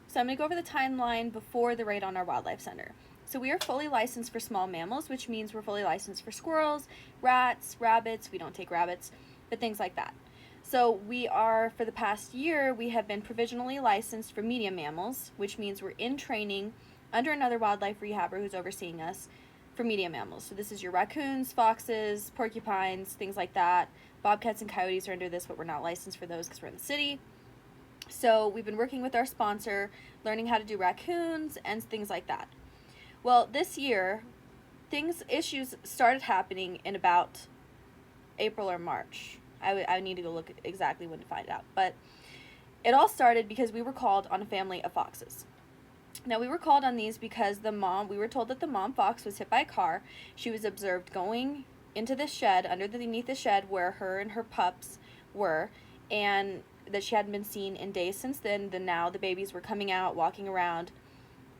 So I'm going to go over the timeline before the raid on our wildlife center. So we are fully licensed for small mammals, which means we're fully licensed for squirrels, rats, rabbits. We don't take rabbits, but things like that. So we are, for the past year, we have been provisionally licensed for medium mammals, which means we're in training under another wildlife rehabber who's overseeing us for medium mammals. So this is your raccoons, foxes, porcupines, things like that. Bobcats and coyotes are under this, but we're not licensed for those because we're in the city. So we've been working with our sponsor, learning how to do raccoons and things like that. Well, this year, issues started happening in about April or March. I need to go look exactly when to find out. But it all started because we were called on a family of foxes. Now, we were called on these because we were told that the mom fox was hit by a car. She was observed going into the shed, underneath the shed where her and her pups were, and that she hadn't been seen in days since then. Now the babies were coming out, walking around,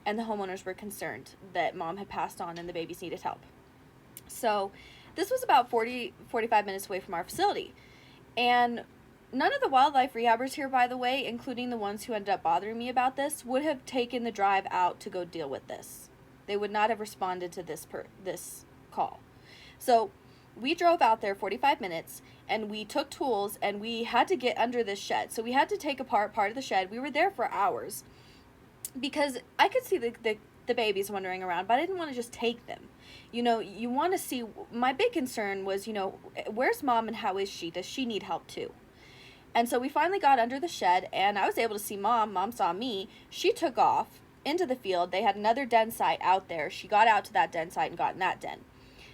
and the homeowners were concerned that mom had passed on and the babies needed help. So this was about 45 minutes away from our facility. And none of the wildlife rehabbers here, by the way, including the ones who ended up bothering me about this, would have taken the drive out to go deal with this. They would not have responded to this call. So we drove out there 45 minutes, and we took tools, and we had to get under this shed. So we had to take apart part of the shed. We were there for hours because I could see the babies wandering around, but I didn't want to just take them. You know, you want to see, my big concern was, where's mom and how is she? Does she need help too? And so we finally got under the shed, and I was able to see mom. Mom saw me. She took off into the field. They had another den site out there. She got out to that den site and got in that den.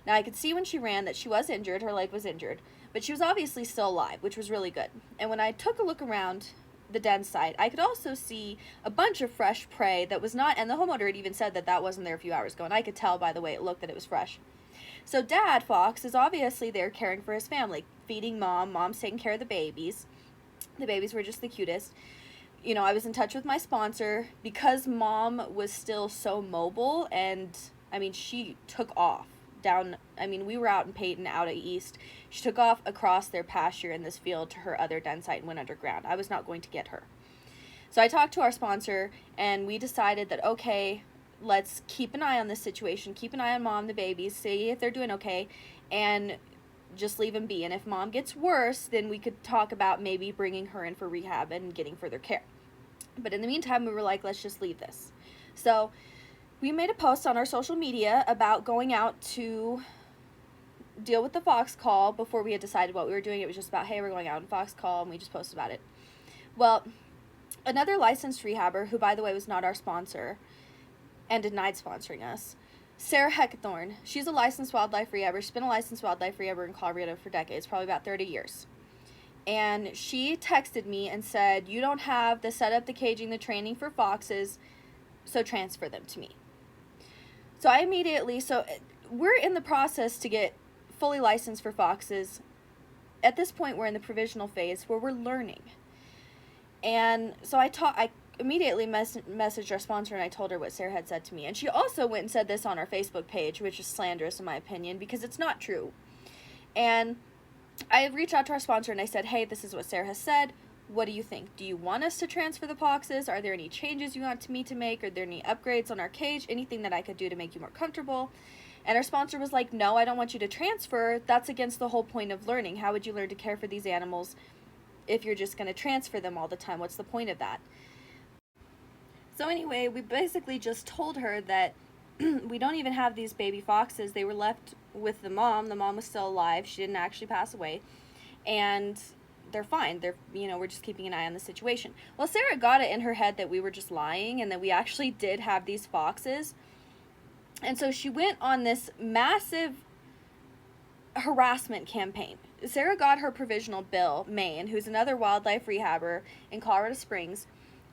Now, I could see when she ran that she was injured. Her leg was injured, but she was obviously still alive, which was really good. And when I took a look around the den site, I could also see a bunch of fresh prey that was not, and the homeowner had even said that wasn't there a few hours ago, and I could tell by the way it looked that it was fresh. So Dad Fox is obviously there caring for his family, feeding mom's taking care of the babies. The babies were just the cutest. I was in touch with my sponsor because mom was still so mobile, and she took off down. We were out in Peyton, out of East. She took off across their pasture in this field to her other den site and went underground. I was not going to get her. So I talked to our sponsor, and we decided that, okay, let's keep an eye on this situation, keep an eye on mom, the babies, see if they're doing okay, and just leave them be. And if mom gets worse, then we could talk about maybe bringing her in for rehab and getting further care. But in the meantime, we were like, let's just leave this. So we made a post on our social media about going out to deal with the fox call before we had decided what we were doing. It was just about, hey, we're going out on fox call, and we just posted about it. Well, another licensed rehabber, who by the way was not our sponsor and denied sponsoring us, Sarah Heckthorn, she's a licensed wildlife rehabber. She's been a licensed wildlife rehabber in Colorado for decades, probably about 30 years. And she texted me and said, you don't have the setup, the caging, the training for foxes, so transfer them to me. So we're in the process to get fully licensed for foxes. At this point, we're in the provisional phase where we're learning. And so I immediately messaged our sponsor, and I told her what Sarah had said to me. And she also went and said this on our Facebook page, which is slanderous in my opinion, because it's not true. And I reached out to our sponsor, and I said, hey, this is what Sarah has said. What do you think? Do you want us to transfer the foxes? Are there any changes you want me to make? Are there any upgrades on our cage? Anything that I could do to make you more comfortable? And our sponsor was like, no, I don't want you to transfer. That's against the whole point of learning. How would you learn to care for these animals if you're just going to transfer them all the time? What's the point of that? So anyway, we basically just told her that we don't even have these baby foxes. They were left with the mom. The mom was still alive. She didn't actually pass away. And they're fine. We're just keeping an eye on the situation. Well, Sarah got it in her head that we were just lying and that we actually did have these foxes. And so she went on this massive harassment campaign. Sarah got her provisional Bill Main, who's another wildlife rehabber in Colorado Springs,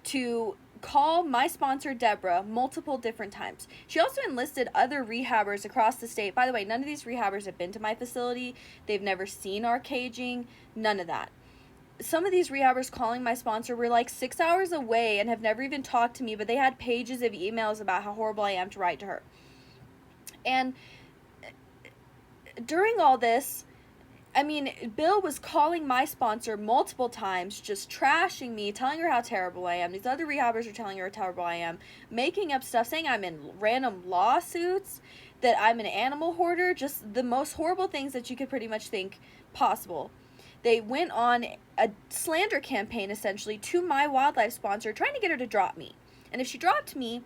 to call my sponsor, Deborah, multiple different times. She also enlisted other rehabbers across the state. By the way, none of these rehabbers have been to my facility. They've never seen our caging. None of that. Some of these rehabbers calling my sponsor were like 6 hours away and have never even talked to me, but they had pages of emails about how horrible I am to write to her. And during all this, I mean, Bill was calling my sponsor multiple times, just trashing me, telling her how terrible I am. These other rehabbers are telling her how terrible I am, making up stuff, saying I'm in random lawsuits, that I'm an animal hoarder, just the most horrible things that you could pretty much think possible. They went on a slander campaign, essentially, to my wildlife sponsor, trying to get her to drop me. And if she dropped me,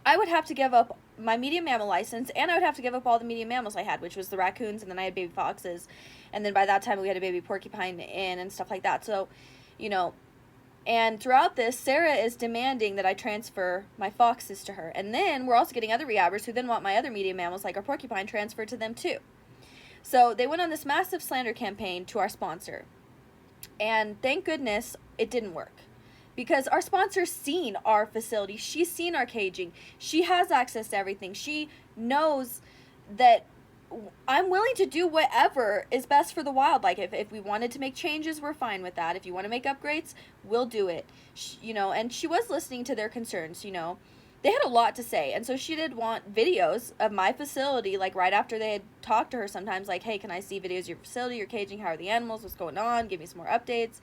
I would have to give up my medium mammal license, and I would have to give up all the medium mammals I had, which was the raccoons, and then I had baby foxes, and then by that time we had a baby porcupine in and stuff like that. So, you know, and throughout this, Sarah is demanding that I transfer my foxes to her, and then we're also getting other rehabbers who then want my other medium mammals, like our porcupine, transferred to them too. So they went on this massive slander campaign to our sponsor, and thank goodness it didn't work. Because our sponsor's seen our facility. She's seen our caging. She has access to everything. She knows that I'm willing to do whatever is best for the wild. Like, if we wanted to make changes, we're fine with that. If you want to make upgrades, we'll do it. You know, and she was listening to their concerns, you know. They had a lot to say. And so she did want videos of my facility, like, right after they had talked to her sometimes. Like, hey, can I see videos of your facility, your caging? How are the animals? What's going on? Give me some more updates.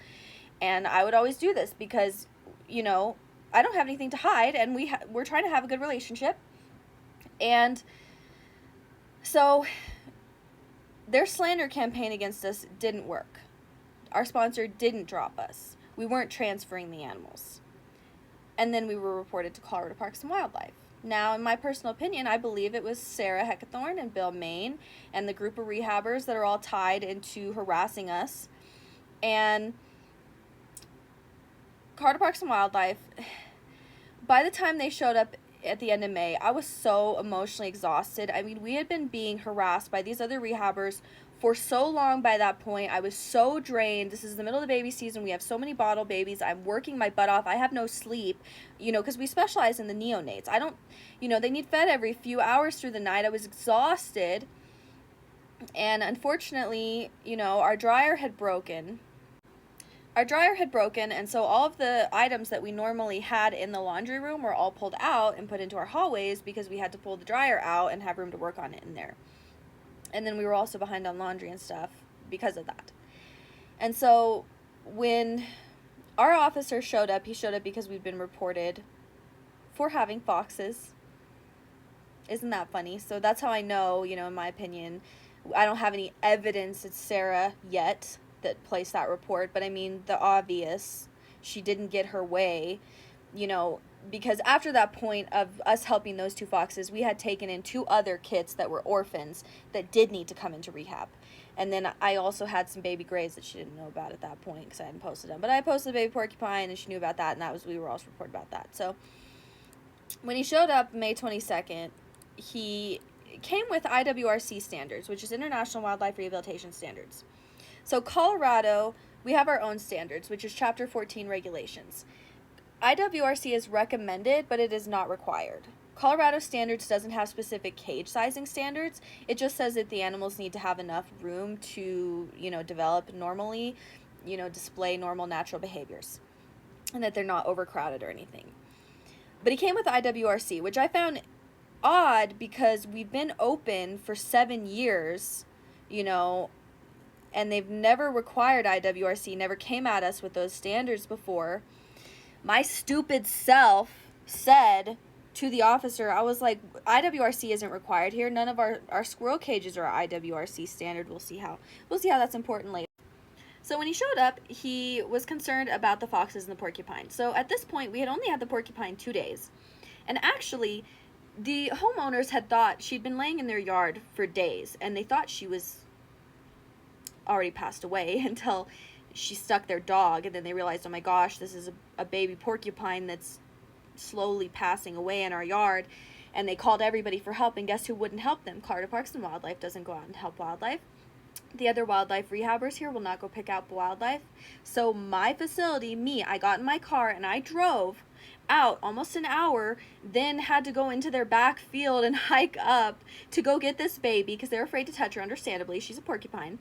And I would always do this because, you know, I don't have anything to hide, and we're trying to have a good relationship. And so their slander campaign against us didn't work. Our sponsor didn't drop us. We weren't transferring the animals. And then we were reported to Colorado Parks and Wildlife. Now, in my personal opinion, I believe it was Sarah Heckathorn and Bill Main and the group of rehabbers that are all tied into harassing us. And Colorado Parks and Wildlife, by the time they showed up at the end of May, I was so emotionally exhausted. I mean, we had been being harassed by these other rehabbers for so long by that point. I was so drained. This is the middle of the baby season. We have so many bottle babies. I'm working my butt off. I have no sleep, you know, because we specialize in the neonates. I don't, you know, they need fed every few hours through the night. I was exhausted. And unfortunately, you know, our dryer had broken. And so all of the items that we normally had in the laundry room were all pulled out and put into our hallways because we had to pull the dryer out and have room to work on it in there. And then we were also behind on laundry and stuff because of that. And so when our officer showed up, he showed up because we'd been reported for having foxes. Isn't that funny? So that's how I know, you know, in my opinion, I don't have any evidence it's Sarah yet that placed that report, but I mean, the obvious, she didn't get her way, you know, because after that point of us helping those two foxes, we had taken in 2 other kits that were orphans that did need to come into rehab. And then I also had some baby grays that she didn't know about at that point because I hadn't posted them. But I posted the baby porcupine and she knew about that, and we were also reported about that. So when he showed up May 22nd, he came with IWRC standards, which is International Wildlife Rehabilitation Standards. So Colorado, we have our own standards, which is Chapter 14 regulations. IWRC is recommended, but it is not required. Colorado standards doesn't have specific cage sizing standards. It just says that the animals need to have enough room to, you know, develop normally, you know, display normal natural behaviors, and that they're not overcrowded or anything. But he came with IWRC, which I found odd because we've been open for 7 years, you know, and they've never required IWRC, never came at us with those standards before. My stupid self said to the officer, I was like, IWRC isn't required here. None of our squirrel cages are IWRC standard. We'll see how that's important later. So when he showed up, he was concerned about the foxes and the porcupine. So at this point, we had only had the porcupine 2 days. And actually, the homeowners had thought she'd been laying in their yard for days, and they thought she was already passed away until she stuck their dog, and then they realized, oh my gosh, this is a baby porcupine that's slowly passing away in our yard. And they called everybody for help, and guess who wouldn't help them? Colorado Parks and Wildlife doesn't go out and help wildlife. The other wildlife rehabbers here will not go pick out wildlife. So my facility, I got in my car and I drove out almost an hour, then had to go into their back field and hike up to go get this baby because they're afraid to touch her, understandably. She's a porcupine.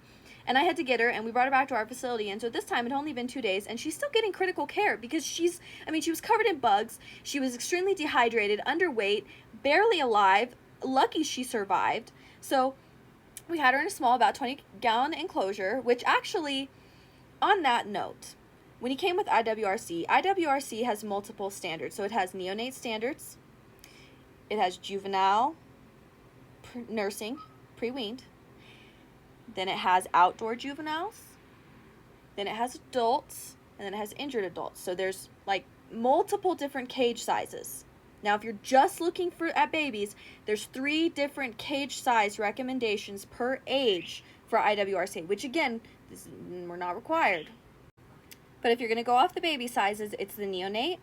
And I had to get her, and we brought her back to our facility. And so this time, it had only been 2 days, and she's still getting critical care because she was covered in bugs. She was extremely dehydrated, underweight, barely alive. Lucky she survived. So We had her in a small, about 20-gallon enclosure, which actually, on that note, when he came with IWRC has multiple standards. So it has neonate standards, it has juvenile nursing, pre-weaned, then it has outdoor juveniles, then it has adults, and then it has injured adults. So there's like multiple different cage sizes. Now, if you're just looking at babies, there's 3 different cage size recommendations per age for IWRC, which again, we're not required. But if you're going to go off the baby sizes, it's the neonate,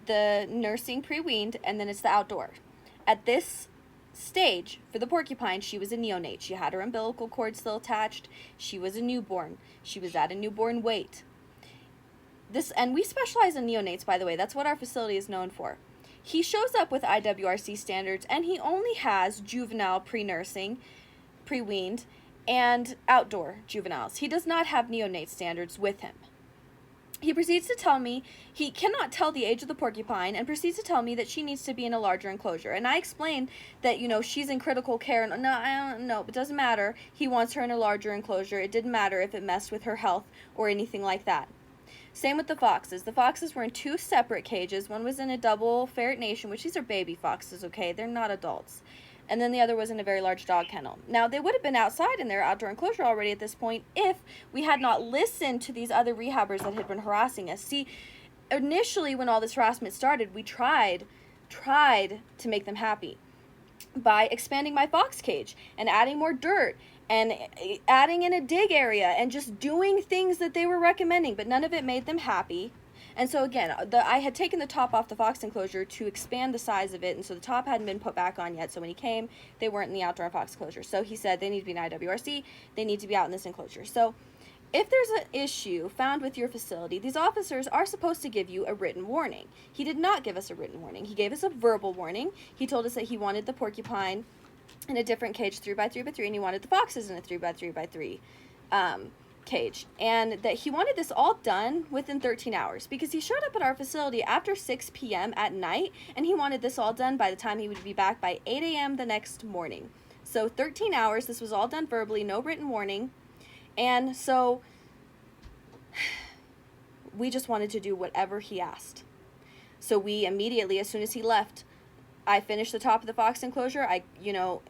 the nursing pre-weaned, and then it's the outdoor. At this stage, for the porcupine, she was a neonate. She had her umbilical cord still attached. She was a newborn. She was at a newborn weight. And we specialize in neonates, by the way. That's what our facility is known for. He shows up with IWRC standards, and he only has juvenile pre-nursing, pre-weaned, and outdoor juveniles. He does not have neonate standards with him. He proceeds to tell me he cannot tell the age of the porcupine, and proceeds to tell me that she needs to be in a larger enclosure. And I explained that, she's in critical care. And no, I don't know, it doesn't matter. He wants her in a larger enclosure. It didn't matter if it messed with her health or anything like that. Same with the foxes. The foxes were in 2 separate cages. One was in a double ferret nation, which these are baby foxes, okay? They're not adults. And then the other was in a very large dog kennel. Now, they would have been outside in their outdoor enclosure already at this point if we had not listened to these other rehabbers that had been harassing us. See, initially when all this harassment started, we tried to make them happy by expanding my fox cage and adding more dirt and adding in a dig area and just doing things that they were recommending, but none of it made them happy. And so again, I had taken the top off the fox enclosure to expand the size of it, and so the top hadn't been put back on yet. So when he came, they weren't in the outdoor fox enclosure. So he said they need to be in IWRC, they need to be out in this enclosure. So if there's an issue found with your facility, these officers are supposed to give you a written warning. He did not give us a written warning. He gave us a verbal warning. He told us that he wanted the porcupine in a different cage, 3x3x3, and he wanted the foxes in a 3x3x3 cage, and that he wanted this all done within 13 hours because he showed up at our facility after 6 p.m. at night, and he wanted this all done by the time he would be back by 8 a.m. the next morning. So 13 hours, this was all done verbally, no written warning, and so we just wanted to do whatever he asked. So we immediately, as soon as he left, I finished the top of the fox enclosure,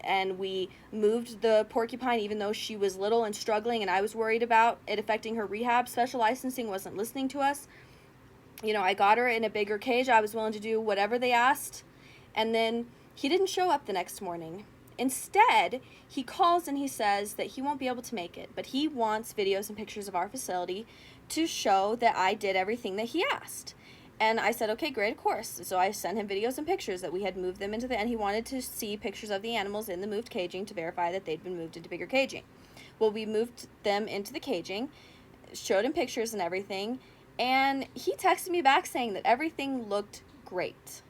and we moved the porcupine even though she was little and struggling, and I was worried about it affecting her rehab. Special licensing wasn't listening to us. I got her in a bigger cage. I was willing to do whatever they asked. And then he didn't show up the next morning. Instead, he calls and he says that he won't be able to make it, but he wants videos and pictures of our facility to show that I did everything that he asked. And I said, okay, great, of course. So I sent him videos and pictures that we had moved them into and he wanted to see pictures of the animals in the moved caging to verify that they'd been moved into bigger caging. Well, we moved them into the caging, showed him pictures and everything, and he texted me back saying that everything looked great.